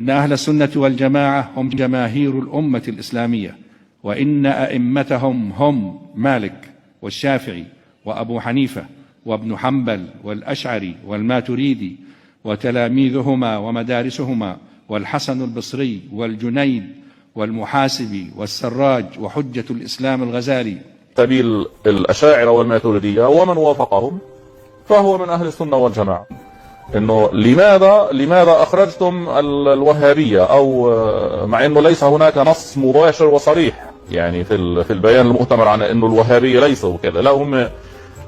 إن أهل السنة والجماعة هم جماهير الأمة الإسلامية، وإن أئمتهم هم مالك والشافعي وأبو حنيفة وابن حنبل والأشعري والماتريدي وتلاميذهما ومدارسهما والحسن البصري والجنيد والمحاسبي والسراج وحجة الإسلام الغزالي. سبيل الأشاعرة والماتريدية ومن وافقهم فهو من أهل السنة والجماعة. إنه لماذا أخرجتم الوهابية، أو مع إنه ليس هناك نص مباشر وصريح يعني في البيان المؤتمر عن إنه الوهابية ليسوا كذا، لا، هم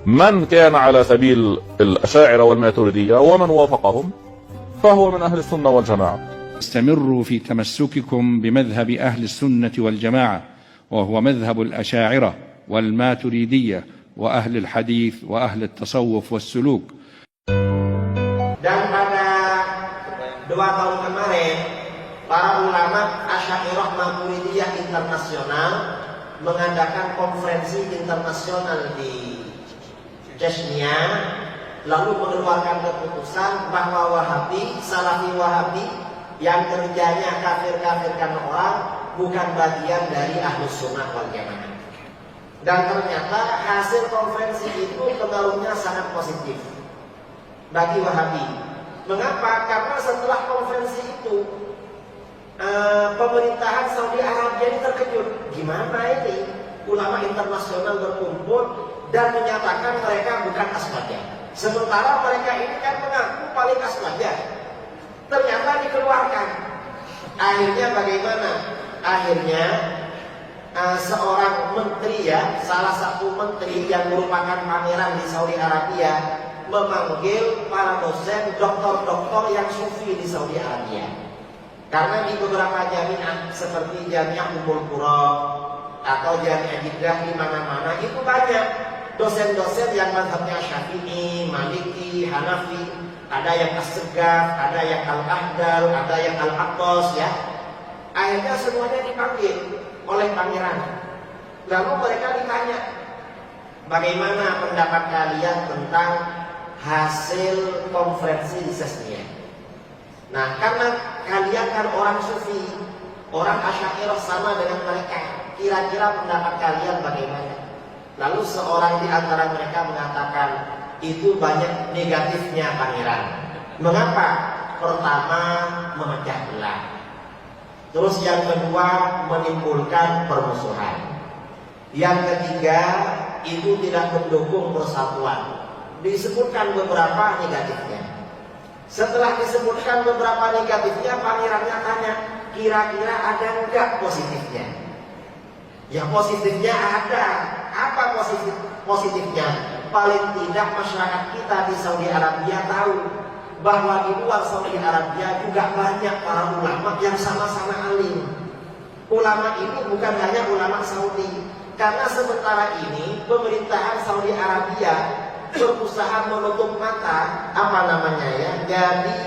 من كان على سبيل الأشاعرة والماتريدية ومن وافقهم فهو من أهل السنة والجماعة. استمروا في تمسككم بمذهب أهل السنة والجماعة، وهو مذهب الأشاعرة والماتريدية وأهل الحديث وأهل التصوف والسلوك. Dan pada 2 tahun kemarin, para ulama Asy'ariyah Maturidiyah internasional mengadakan konferensi internasional di Chechnya, lalu mengeluarkan keputusan bahwa Wahabi, Salafi Wahabi yang kerjanya kafir-kafirkan orang bukan bagian dari Ahlus Sunnah wal Jamaah. Dan ternyata hasil konferensi itu pengaruhnya sangat positif bagi Wahabi. Mengapa? Karena setelah konferensi itu pemerintahan Saudi Arabia ini terkejut. Gimana ini ulama internasional berkumpul dan menyatakan mereka bukan aswaja, sementara mereka ini kan mengaku paling aswaja. Ternyata dikeluarkan. Akhirnya bagaimana? Akhirnya seorang menteri, salah satu menteri yang merupakan pangeran di Saudi Arabia, memanggil para dosen, doktor-doktor yang sufi di Saudi Arabia. Karena di beberapa jamiah seperti Jamiah Ummul Qura atau Jamiah Jeddah, di mana-mana itu banyak dosen-dosen yang mazhabnya Syafi'i, Maliki, Hanafi, ada yang As-Segaf, ada yang Al-Ahdal, ada yang Al-Aqtas, ya. Akhirnya semuanya dipanggil oleh pangeran. Lalu mereka ditanya, bagaimana pendapat kalian tentang hasil konferensi di Chechnya? Nah, karena kalian kan orang sufi, orang Asy'ariyah sama dengan mereka, kira-kira pendapat kalian bagaimana? Lalu seorang di antara mereka mengatakan, itu banyak negatifnya pangeran. Mengapa? Pertama, memecah belah. Terus yang kedua, menimbulkan permusuhan. Yang ketiga, itu tidak mendukung persatuan. Disebutkan beberapa negatifnya. Setelah disebutkan beberapa negatifnya, pangerannya tanya, kira-kira ada enggak positifnya? Ya, positifnya ada. Apa positifnya? Paling tidak masyarakat kita di Saudi Arabia tahu bahwa di luar Saudi Arabia juga banyak para ulama yang sama-sama alim. Ulama ini bukan hanya ulama Saudi, karena sementara ini pemerintahan Saudi Arabia berusaha menutup mata, jadi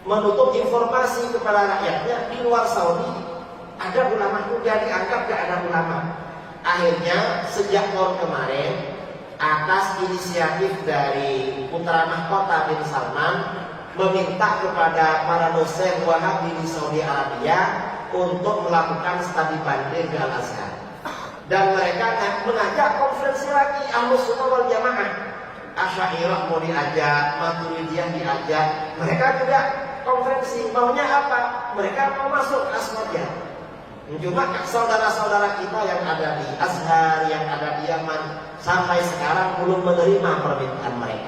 menutup informasi kepada rakyatnya. Di luar Saudi ada ulama muda, dianggap gak ada ulama. Akhirnya sejak tahun kemarin, atas inisiatif dari putra mahkota bin Salman, meminta kepada para dosen Wahabi di Saudi Arabia untuk melakukan studi banding di Al-Azhar. Dan mereka mengajak konferensi lagi Ahlus Sunnah wal Jamaah. Asy'ariyah mau diajak, Maturidiyah diajak, mereka juga konferensi. Maunya apa? Mereka mau masuk aswaja. Cuma saudara-saudara kita yang ada di Azhar, yang ada di Yaman, sampai sekarang belum menerima permintaan mereka.